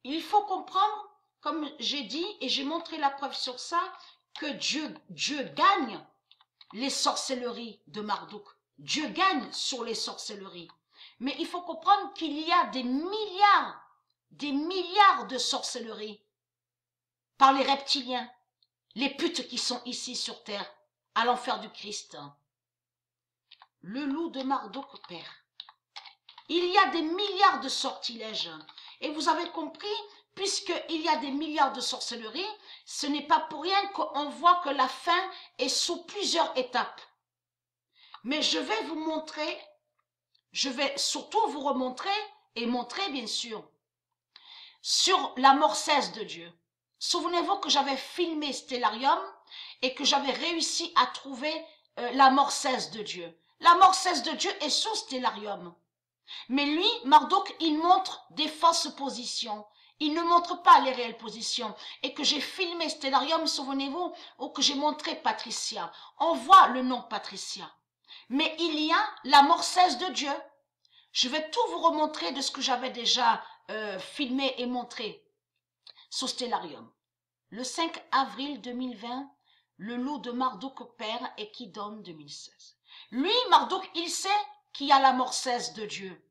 il faut comprendre, comme j'ai dit, et j'ai montré la preuve sur ça, que Dieu gagne les sorcelleries de Marduk. Dieu gagne sur les sorcelleries. Mais il faut comprendre qu'il y a des milliards de sorcelleries par les reptiliens, les putes qui sont ici sur terre, à l'enfer du Christ. Le loup de Marduk, père. Il y a des milliards de sortilèges. Et vous avez compris, puisqu'il y a des milliards de sorcelleries, ce n'est pas pour rien qu'on voit que la fin est sous plusieurs étapes. Mais je vais vous montrer, je vais surtout vous remontrer et montrer bien sûr sur la mort 16 de Dieu. Souvenez-vous que j'avais filmé Stellarium et que j'avais réussi à trouver la mort 16 de Dieu. La mort 16 de Dieu est sous Stellarium. Mais lui, Marduk, il montre des fausses positions. Il ne montre pas les réelles positions. Et que j'ai filmé Stellarium, souvenez-vous, ou que j'ai montré Patricia. On voit le nom Patricia. Mais il y a la mort 16 de Dieu. Je vais tout vous remontrer de ce que j'avais déjà filmé et montré sous Stellarium. Le 5 avril 2020, le loup de Marduk perd et qui donne 2016. Lui, Marduk, il sait qu'il y a la mort 16 de Dieu.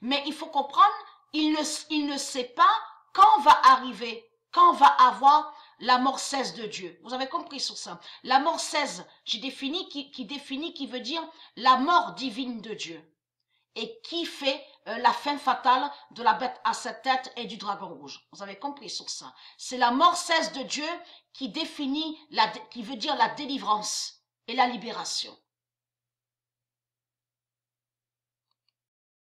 Mais il faut comprendre, il ne sait pas quand va arriver, quand va avoir la mort 16 de Dieu. Vous avez compris sur ça. La mort 16, j'ai défini, qui veut dire la mort divine de Dieu. Et qui fait la fin fatale de la bête à 7 têtes et du dragon rouge. Vous avez compris sur ça. C'est la mort 16 de Dieu qui définit, qui veut dire la délivrance et la libération.